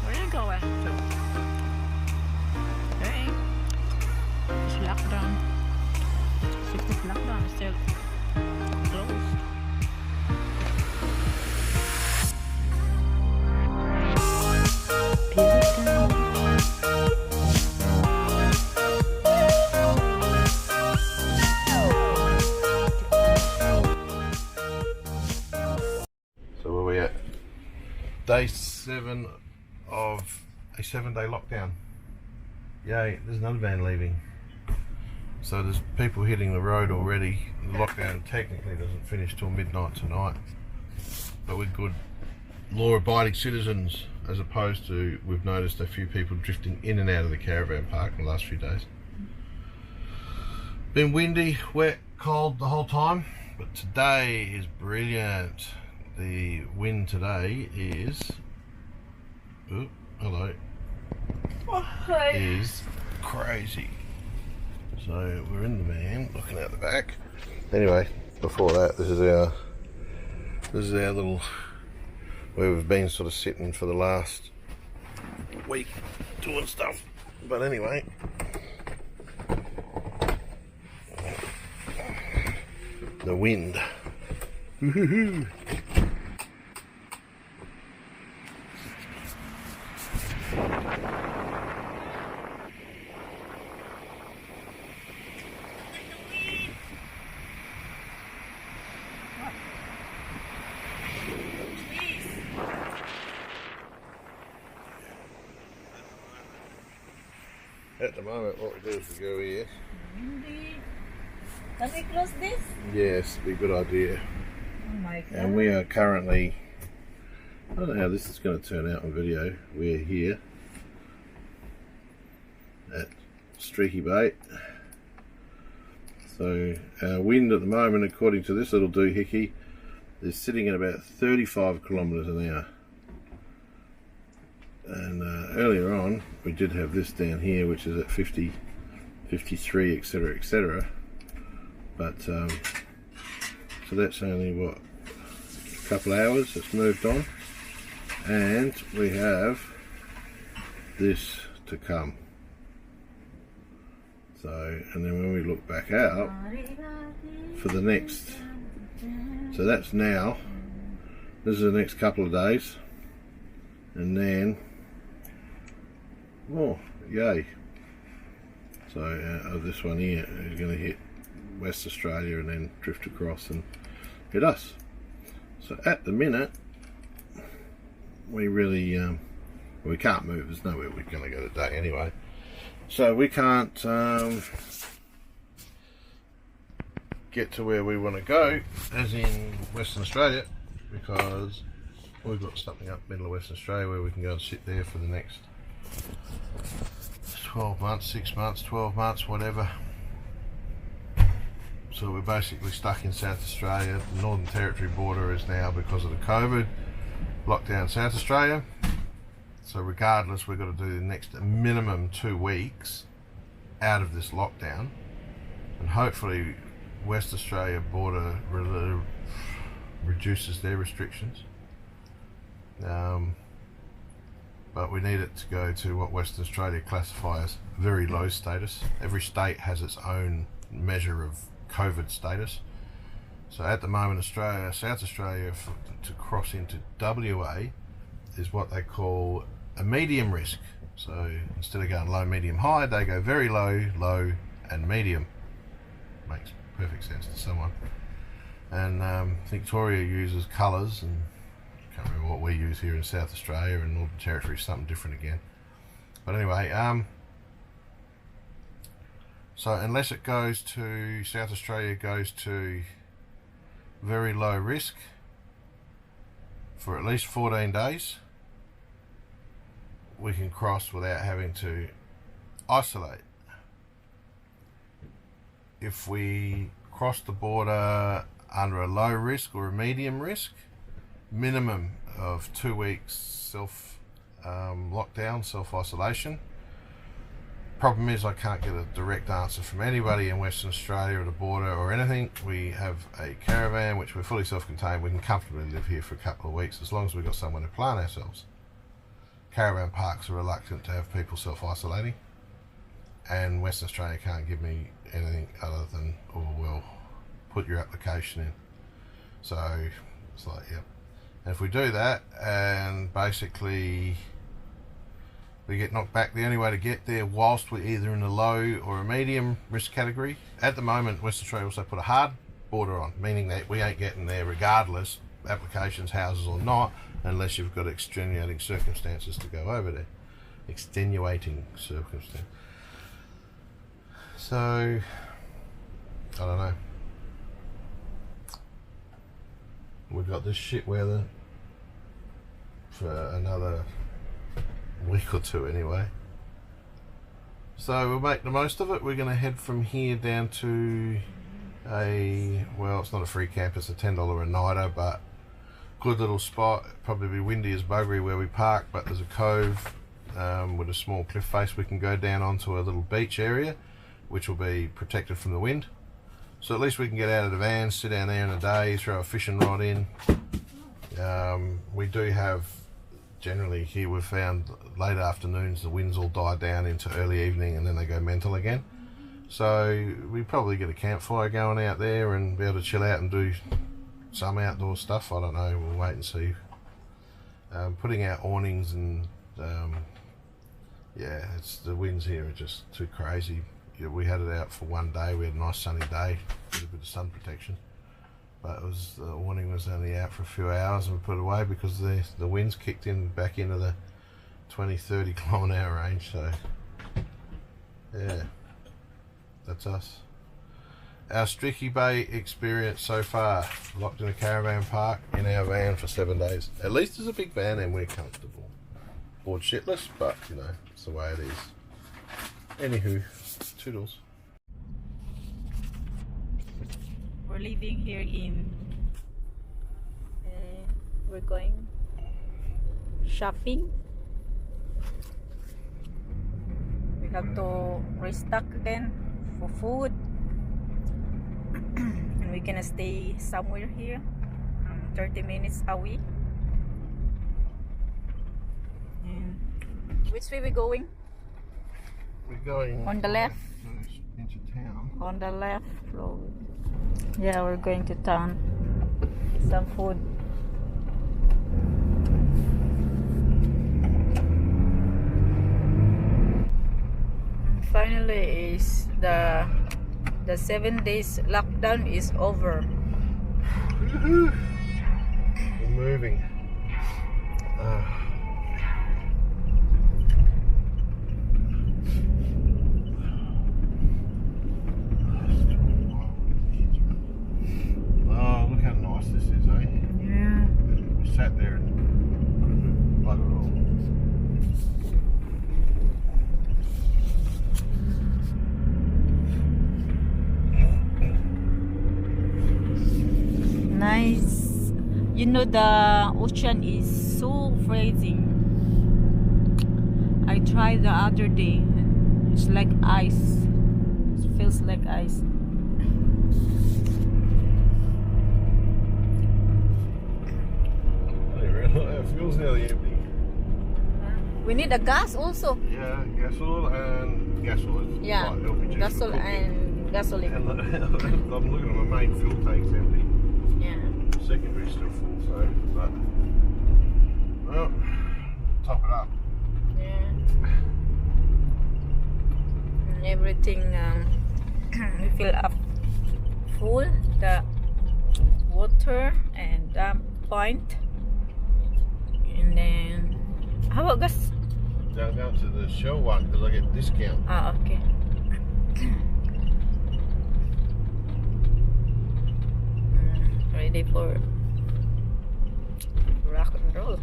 Where are you going to? Hey, it's lockdown. Secret lockdown is still closed. So where are we at? Day 7 of a 7-day lockdown. Yay, there's another van leaving. So there's people hitting the road already. The lockdown technically doesn't finish till midnight tonight. But we're good law-abiding citizens, as opposed to, we've noticed a few people drifting in and out of the caravan park in the last few days. Been windy, wet, cold the whole time, but today is brilliant. The wind today is, oh, hello, is crazy. So we're in the van, looking out the back. Anyway, before that, this is our little, where we've been sort of sitting for the last week doing stuff. But anyway, the wind. Woohoo! At the moment, what we do is we go here. Can we close this? Yes, be a good idea. Oh my god. And we are currently, I don't know how this is going to turn out on video. We're here at Streaky Bay. So our wind at the moment, according to this little doohickey, is sitting at about 35 kilometres an hour. And earlier on we did have this down here, which is at 50, 53, etc, etc. But so that's only what, a couple hours it's moved on, and we have this to come. So, and then when we look back out for the next, so that's now, this is the next couple of days, and then, oh yay, so this one here is going to hit West Australia and then drift across and hit us. So at the minute we really we can't move. There's nowhere we're going to go today anyway, so we can't get to where we want to go, as in Western Australia, because we've got something up middle of Western Australia where we can go and sit there for the next 12 months, 6 months, 12 months, whatever. So we're basically stuck in South Australia. The Northern Territory border is now, because of the COVID, locked down South Australia. So regardless, we've got to do the next minimum 2 weeks out of this lockdown, and hopefully West Australia border reduces their restrictions. But we need it to go to what Western Australia classify as very low status. Every state has its own measure of COVID status. So at the moment, South Australia, to cross into WA is what they call a medium risk. So instead of going low, medium, high, they go very low, low and medium. Makes perfect sense to someone. And Victoria uses colours, and I can't remember what we use here in South Australia, and Northern Territory is something different again. But anyway, so unless it goes to, South Australia goes to very low risk for at least 14 days, we can cross without having to isolate. If we cross the border under a low risk or a medium risk, minimum of 2 weeks self lockdown, self-isolation. Problem is, I can't get a direct answer from anybody in Western Australia at the border or anything. We have a caravan which we're fully self-contained. We can comfortably live here for a couple of weeks as long as we've got somewhere to plant ourselves. caravan parks are reluctant to have people self-isolating, and Western Australia can't give me anything other than, oh well, put your application in. So it's like, yep. And if we do that and basically we get knocked back, the only way to get there whilst we're either in a low or a medium risk category, at the moment Western Australia also put a hard border on, meaning that we ain't getting there regardless, applications, houses or not, unless you've got extenuating circumstances to go over there. Extenuating circumstance. So, I don't know. We've got this shit weather for another week or two anyway. So we'll make the most of it. We're going to head from here down to well, it's not a free camp, it's a $10 a nighter, but good little spot. Probably be windy as buggery where we park, but there's a cove with a small cliff face we can go down onto a little beach area, which will be protected from the wind. So at least we can get out of the van, sit down there in a day, throw a fishing rod in. We do have, generally here we've found late afternoons the winds all die down into early evening and then they go mental again. So we probably get a campfire going out there and be able to chill out and do some outdoor stuff. I don't know, we'll wait and see. Putting out awnings and yeah, the winds here are just too crazy. Yeah, we had it out for one day, we had a nice sunny day with a bit of sun protection, but it was, the awning was only out for a few hours and we put it away because the winds kicked in back into the 20-30 km/h range. So yeah, that's us. Our Streaky Bay experience so far, locked in a caravan park in our van for 7 days. At least it's a big van and we're comfortable. Bored shitless, but you know, it's the way it is. Anywho, toodles. We're leaving here in we're going shopping. We have to restock again for food. And we're gonna stay somewhere here 30 minutes away. And which way we going? We're going on the left. Into town. On the left road. Yeah, we're going to town. Some food. And finally, is the 7 days lockdown is over. Woohoo! We're moving. Oh, look how nice this is, eh? Yeah. We sat there and bugger all. Nice. You know, the ocean is so freezing. I tried the other day. It's like ice. It feels like ice. Fuel's nearly empty. We need a gas also. Yeah, gas oil and gas oil. Yeah, like LPG gas oil for cooking. and gasoline. And I'm looking at my main fuel tank's empty. Yeah. Secondary's still full, so, but, well, top it up. Yeah. And everything we fill up full. The water and point. And then, how about gas? Down to the Shell one because I get a discount. Ah, okay. Ready for rock and roll.